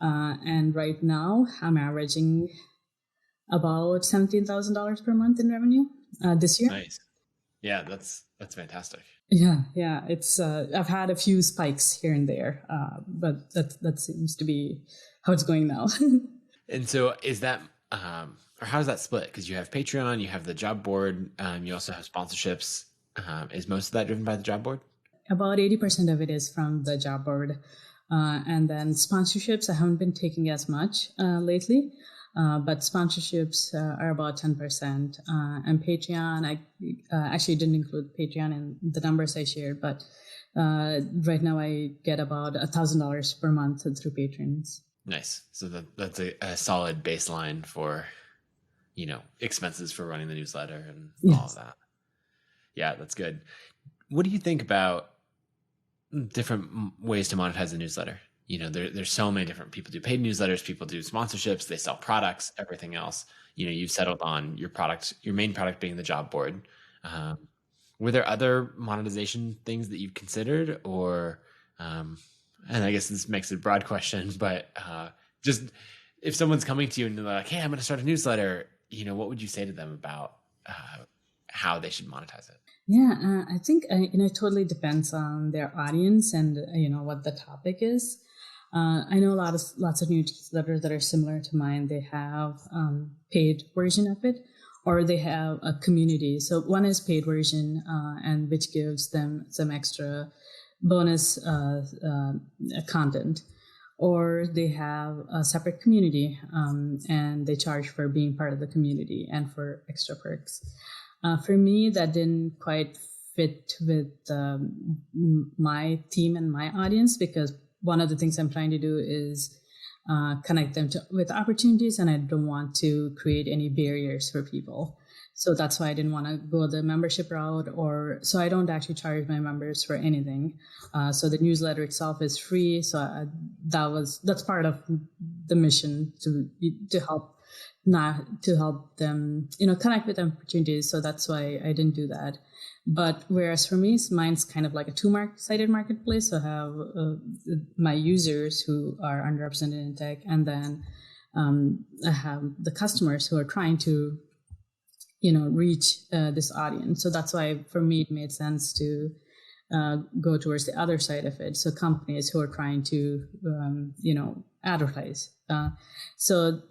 And right now I'm averaging about $17,000 per month in revenue this year. Nice. Yeah, that's fantastic. Yeah. It's I've had a few spikes here and there, but that seems to be how it's going now. And so, is that or how is that split? Because you have Patreon, you have the job board, you also have sponsorships. Is most of that driven by the job board? About 80% of it is from the job board, and then sponsorships I haven't been taking as much lately. But sponsorships are about 10%. And Patreon, I actually didn't include Patreon in the numbers I shared, but right now I get about $1,000 per month through patrons. Nice. So that's a solid baseline for, expenses for running the newsletter and all of that. Yeah, that's good. What do you think about different ways to monetize the newsletter? There's so many different people do paid newsletters, people do sponsorships, they sell products, everything else. You've settled on your main product being the job board. Were there other monetization things that you've considered, or, and I guess this makes it a broad question, but just if someone's coming to you and they're like, hey, I'm going to start a newsletter, what would you say to them about how they should monetize it? Yeah, I think, it totally depends on their audience and, what the topic is. I know lots of newsletters that are similar to mine. They have paid version of it, or they have a community. So one is paid version, and which gives them some extra bonus content, or they have a separate community, and they charge for being part of the community and for extra perks. For me, that didn't quite fit with my team and my audience, because one of the things I'm trying to do is connect them with opportunities, and I don't want to create any barriers for people. So that's why I didn't want to go the membership route, so I don't actually charge my members for anything. So the newsletter itself is free. So that's part of the mission to help, not to help them, connect with opportunities. So that's why I didn't do that. But whereas for me, mine's kind of like a two-sided marketplace. So I have my users who are underrepresented in tech, and then I have the customers who are trying to reach this audience. So that's why for me it made sense to go towards the other side of it. So companies who are trying to advertise. So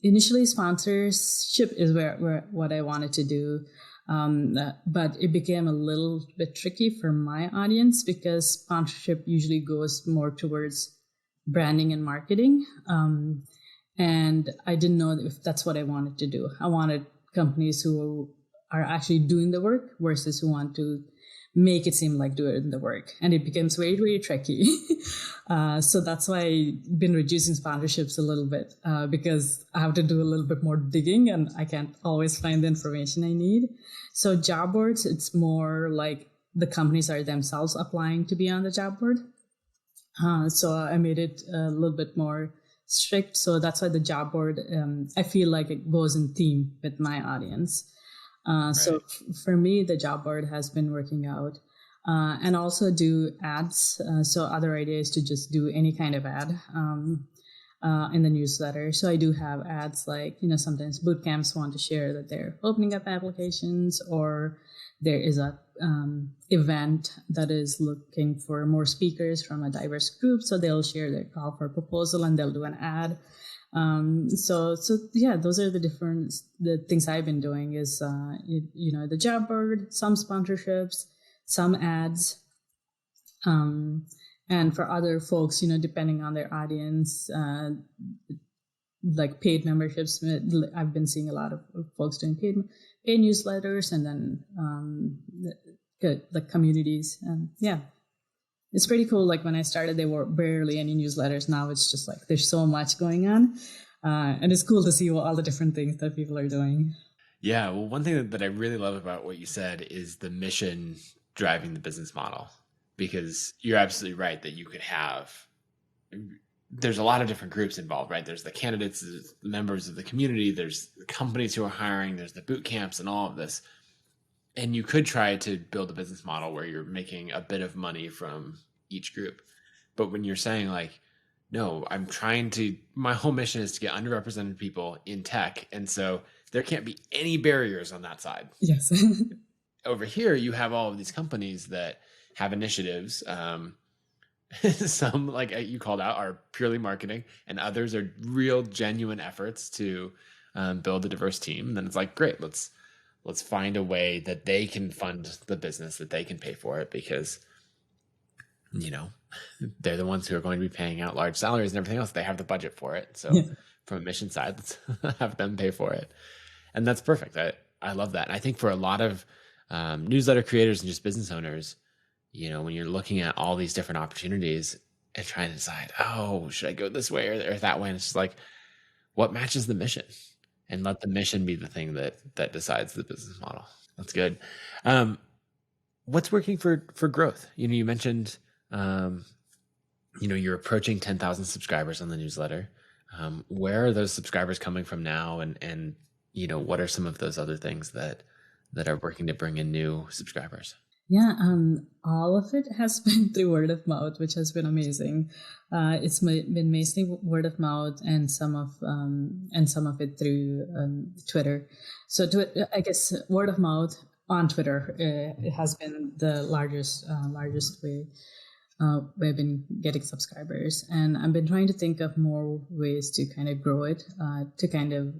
initially sponsorship is where what I wanted to do. But it became a little bit tricky for my audience because sponsorship usually goes more towards branding and marketing. And I didn't know if that's what I wanted to do. I wanted companies who are actually doing the work versus who want to make it seem like doing the work. And it becomes very, very tricky. So that's why I've been reducing sponsorships a little bit because I have to do a little bit more digging and I can't always find the information I need. So job boards, it's more like the companies are themselves applying to be on the job board. So I made it a little bit more strict. So that's why the job board, I feel like it goes in theme with my audience. Right. So for me, the job board has been working out. And also do ads. So other idea is to just do any kind of ad in the newsletter. So I do have ads like, sometimes boot camps want to share that they're opening up applications, or there is a event that is looking for more speakers from a diverse group. So they'll share their call for proposal and they'll do an ad. So yeah, those are the things I've been doing is, the job board, some sponsorships, some ads. And for other folks, depending on their audience, like paid memberships, I've been seeing a lot of folks doing paid newsletters, and then the communities. Yeah, it's pretty cool. Like when I started, there were barely any newsletters. Now it's just like there's so much going on, and it's cool to see all the different things that people are doing. Yeah, well, one thing that I really love about what you said is the mission driving the business model, because you're absolutely right that you could have, there's a lot of different groups involved, right? There's the candidates, there's the members of the community, there's the companies who are hiring, there's the boot camps and all of this. And you could try to build a business model where you're making a bit of money from each group. But when you're saying like, no, my whole mission is to get underrepresented people in tech. And so there can't be any barriers on that side. Yes. Over here, you have all of these companies that have initiatives. Some, like you called out, are purely marketing, and others are real genuine efforts to build a diverse team. And then it's like, great, let's find a way that they can fund the business, that they can pay for it, because they're the ones who are going to be paying out large salaries and everything else. They have the budget for it. So from a mission side, let's have them pay for it. And that's perfect. I love that. And I think for a lot of newsletter creators and just business owners, when you're looking at all these different opportunities and trying to decide, should I go this way or that way? And it's just like, what matches the mission? And let the mission be the thing that decides the business model. That's good. What's working for growth? You mentioned, you're approaching 10,000 subscribers on the newsletter. Where are those subscribers coming from now? And what are some of those other things that are working to bring in new subscribers? Yeah, all of it has been through word of mouth, which has been amazing. It's been mostly word of mouth, and some of it through Twitter. So I guess word of mouth on Twitter it has been the largest way we've been getting subscribers, and I've been trying to think of more ways to kind of grow it, to kind of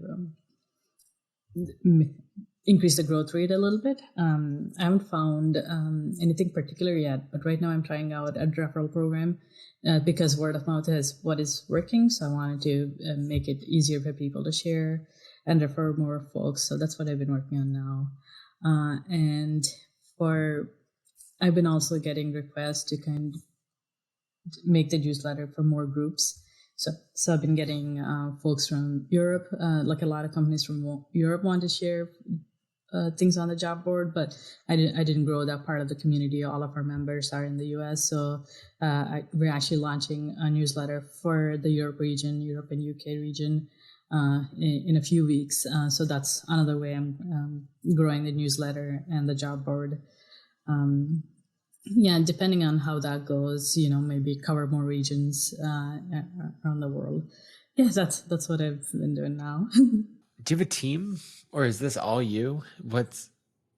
increase the growth rate a little bit. I haven't found anything particular yet, but right now I'm trying out a referral program because word of mouth is what is working. So I wanted to make it easier for people to share and refer more folks. So that's what I've been working on now. And I've been also getting requests to kind of make the newsletter for more groups. So I've been getting folks from Europe, like a lot of companies from Europe want to share things on the job board, but I didn't grow that part of the community. All of our members are in the US, so we're actually launching a newsletter for the Europe and UK region in a few weeks. So that's another way I'm growing the newsletter and the job board. Yeah, depending on how that goes, maybe cover more regions around the world. Yeah, that's what I've been doing now. Do you have a team, or is this all you? What's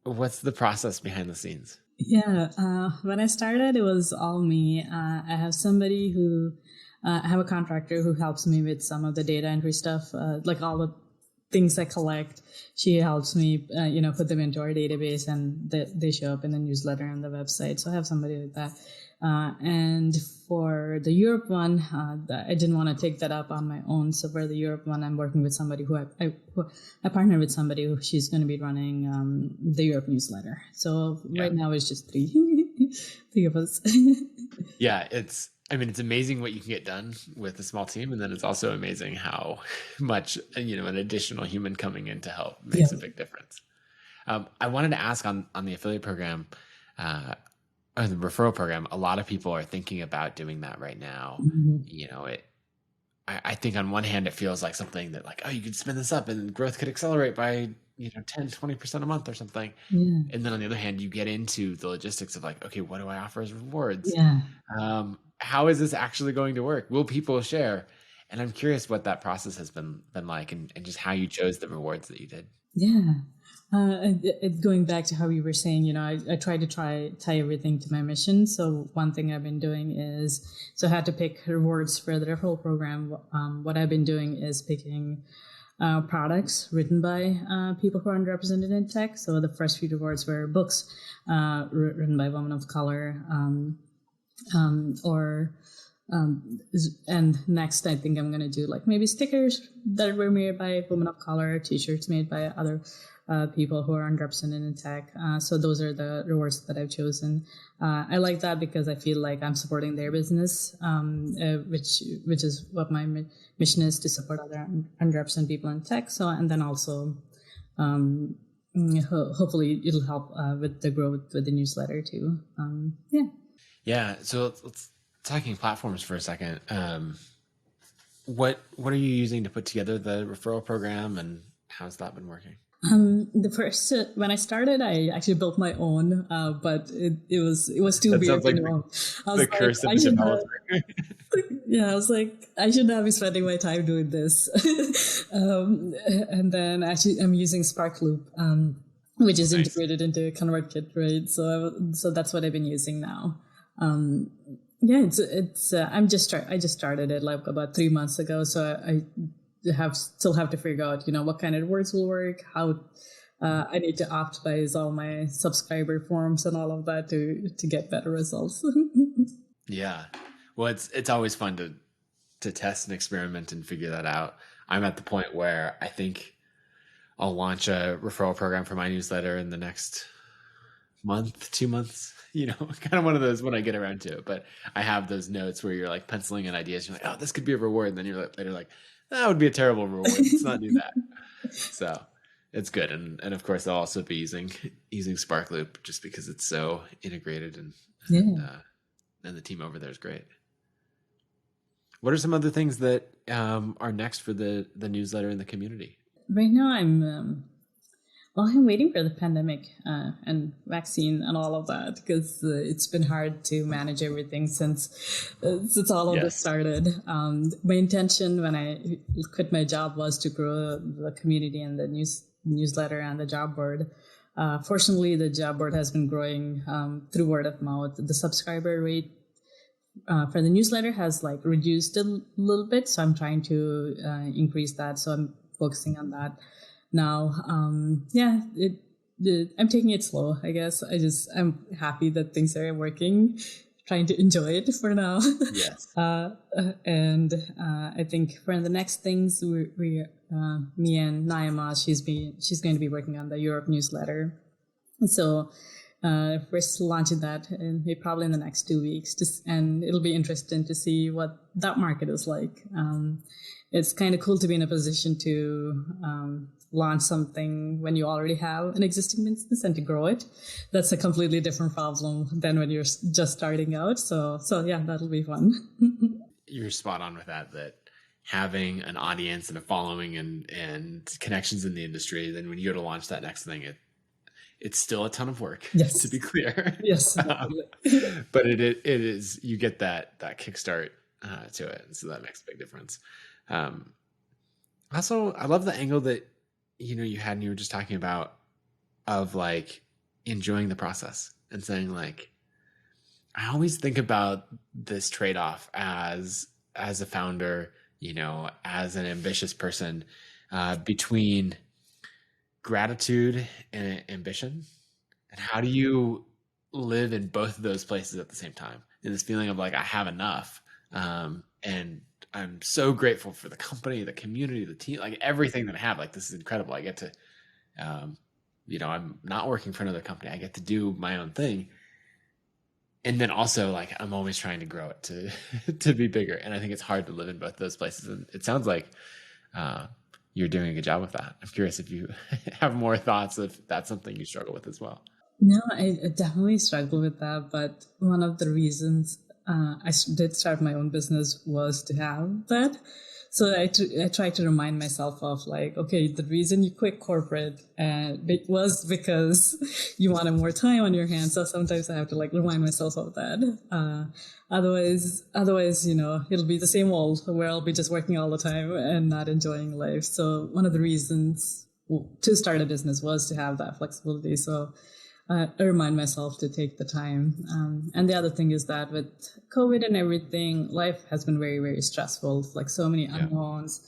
the process behind the scenes? Yeah, when I started, it was all me. I have somebody I have a contractor who helps me with some of the data entry stuff, like all the things I collect. She helps me, put them into our database, and they show up in the newsletter and the website. So I have somebody like that. And for the Europe one, I didn't want to take that up on my own. So for the Europe one, I'm working with somebody who I partner with somebody who she's going to be running the Europe newsletter. So right now it's just three of us. Yeah, it's amazing what you can get done with a small team. And then it's also amazing how much, an additional human coming in to help makes a big difference. I wanted to ask on the affiliate program, or the referral program, a lot of people are thinking about doing that right now. Mm-hmm. I think on one hand, it feels like something that like, oh, you could spin this up and growth could accelerate by, 10, 20% a month or something. Yeah. And then on the other hand, you get into the logistics of like, okay, what do I offer as rewards? Yeah. How is this actually going to work? Will people share? And I'm curious what that process has been like and just how you chose the rewards that you did. Yeah. Going back to how you were saying, I try to tie everything to my mission. So one thing I've been doing is, I had to pick rewards for the referral program. What I've been doing is picking products written by people who are underrepresented in tech. So the first few rewards were books written by women of color, and next I think I'm going to do like maybe stickers that were made by women of color, t-shirts made by other people who are underrepresented in tech. So those are the rewards that I've chosen. I like that because I feel like I'm supporting their business, which is what my mission is, to support other underrepresented people in tech. So, and then also hopefully it'll help with the growth with the newsletter too. Yeah. So let's talking platforms for a second. What are you using to put together the referral program, and how's that been working? The first when I started, I actually built my own, but it was too weird. Like the curse of the developer. Yeah, I was like, I should not be spending my time doing this. And then actually, I'm using Sparkloop, which is integrated into ConvertKit, right? So that's what I've been using now. Yeah, it's I just started it like about 3 months ago, so I still have to figure out, what kind of words will work, how I need to optimize all my subscriber forms and all of that to get better results. Yeah. Well, it's always fun to test and experiment and figure that out. I'm at the point where I think I'll launch a referral program for my newsletter in the next month, 2 months, kind of one of those when I get around to it. But I have those notes where you're like penciling in ideas. You're like, oh, this could be a reward. And then you're later like, that would be a terrible reward. Let's not do that. So it's good. And of course, I'll also be using Sparkloop just because it's so integrated and the team over there is great. What are some other things that are next for the newsletter and the community? Right now, I'm waiting for the pandemic and vaccine and all of that, because it's been hard to manage everything since all of this started. My intention when I quit my job was to grow the community and the newsletter and the job board. Fortunately, the job board has been growing through word of mouth. The subscriber rate for the newsletter has like reduced a little bit, so I'm trying to increase that. So I'm focusing on that now. I'm taking it slow, I guess. I'm happy that things are working, trying to enjoy it for now. Yes. And I think for the next things, we me and Naima, she's going to be working on the Europe newsletter. So we're still launching that probably in the next 2 weeks, and it'll be interesting to see what that market is like. It's kind of cool to be in a position to launch something when you already have an existing business and to grow it. That's a completely different problem than when you're just starting out. So yeah, that'll be fun. You're spot on with that having an audience and a following and connections in the industry, then when you go to launch that next thing, it's still a ton of work. Yes. To be clear. Yes. But it is, you get that kickstart to it. So that makes a big difference. Also, I love the angle that, you had, and you were just talking about, of like enjoying the process and saying like, I always think about this trade-off as a founder, as an ambitious person, between gratitude and ambition. And how do you live in both of those places at the same time? And this feeling of like, I have enough. And I'm so grateful for the company, the community, the team, like everything that I have. Like, this is incredible. I get to, I'm not working for another company. I get to do my own thing. And then also, like, I'm always trying to grow it to be bigger. And I think it's hard to live in both those places. And it sounds like you're doing a good job with that. I'm curious if you have more thoughts, if that's something you struggle with as well. No, I definitely struggle with that. But one of the reasons I did start my own business was to have that. So I try to remind myself of like, okay, the reason you quit corporate it was because you wanted more time on your hands. So sometimes I have to like remind myself of that. Otherwise, it'll be the same old where I'll be just working all the time and not enjoying life. So one of the reasons to start a business was to have that flexibility. So I remind myself to take the time. And the other thing is that with COVID and everything, life has been very, very stressful, like so many unknowns,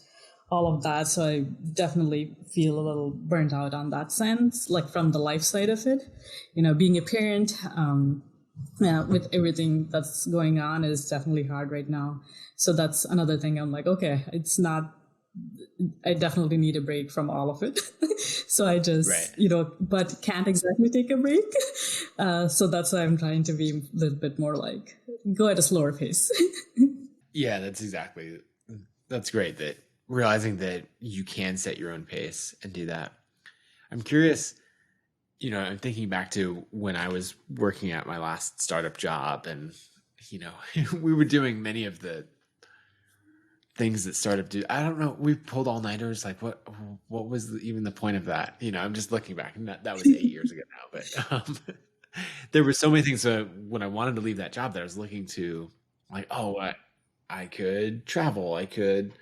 all of that. So I definitely feel a little burnt out on that sense, like from the life side of it. Being a parent with everything that's going on is definitely hard right now. So that's another thing. I'm like, okay, I definitely need a break from all of it. So I just, but can't exactly take a break. So that's why I'm trying to be a little bit more like, go at a slower pace. Yeah, that's great, that realizing that you can set your own pace and do that. I'm curious, I'm thinking back to when I was working at my last startup job, and, we were doing many of the things that startup do. I don't know. We pulled all-nighters. Like, what was even the point of that? I'm just looking back, and that was 8 years ago now. But there were so many things. So when I wanted to leave that job, that I was looking to, like, I could travel. I could,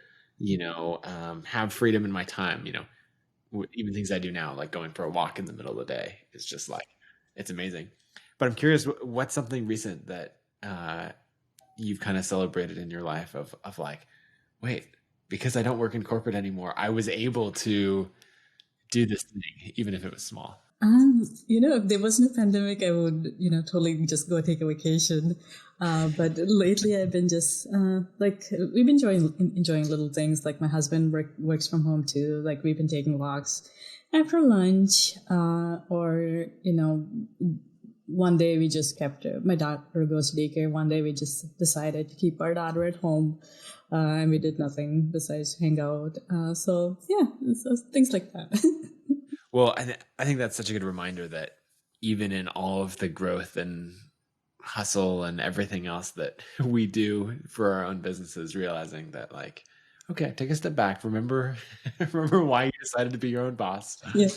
have freedom in my time. Even things I do now, like going for a walk in the middle of the day, is just like, it's amazing. But I'm curious, what's something recent that you've kind of celebrated in your life of like, wait, because I don't work in corporate anymore, I was able to do this thing, even if it was small. If there wasn't a pandemic, I would, totally just go take a vacation. But lately I've been just, we've been enjoying little things. Like my husband works from home too. Like we've been taking walks after lunch, or, one day we just kept, my daughter goes to daycare. One day we just decided to keep our daughter at home. And we did nothing besides hang out. So things like that. Well, I think that's such a good reminder that even in all of the growth and hustle and everything else that we do for our own businesses, realizing that like, okay, take a step back. Remember why you decided to be your own boss. Yeah.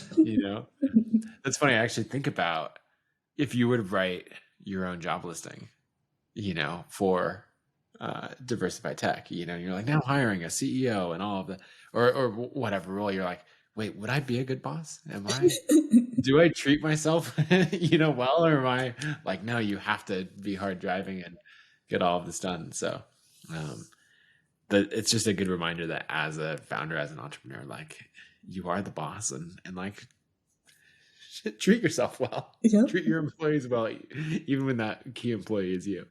That's funny. I actually think about if you would write your own job listing, for Diversify Tech, you're like, now hiring a CEO and all of that, or whatever role, you're like, wait, would I be a good boss? Do I treat myself, well, or am I like, no, you have to be hard driving and get all of this done. So, but it's just a good reminder that as a founder, as an entrepreneur, like you are the boss, and like treat yourself well, treat your employees well, even when that key employee is you.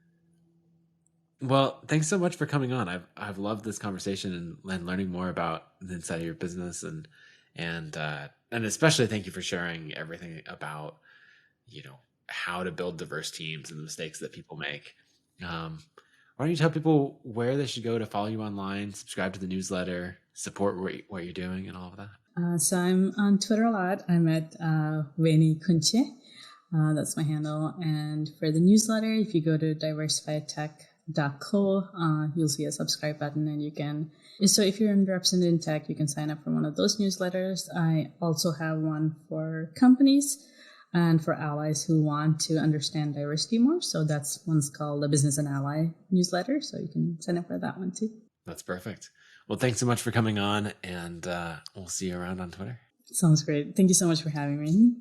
Well, thanks so much for coming on. I've loved this conversation and learning more about the inside of your business, and especially thank you for sharing everything about, how to build diverse teams and the mistakes that people make. Why don't you tell people where they should go to follow you online, subscribe to the newsletter, support what you're doing and all of that? So I'm on Twitter a lot. I'm at Veni Kunche. That's my handle. And for the newsletter, if you go to diversifytech.co, you'll see a subscribe button and you can. So if you're underrepresented in tech, you can sign up for one of those newsletters. I also have one for companies and for allies who want to understand diversity more. So that's one's called the Business and Ally newsletter. So you can sign up for that one too. That's perfect. Well, thanks so much for coming on, and we'll see you around on Twitter. Sounds great. Thank you so much for having me.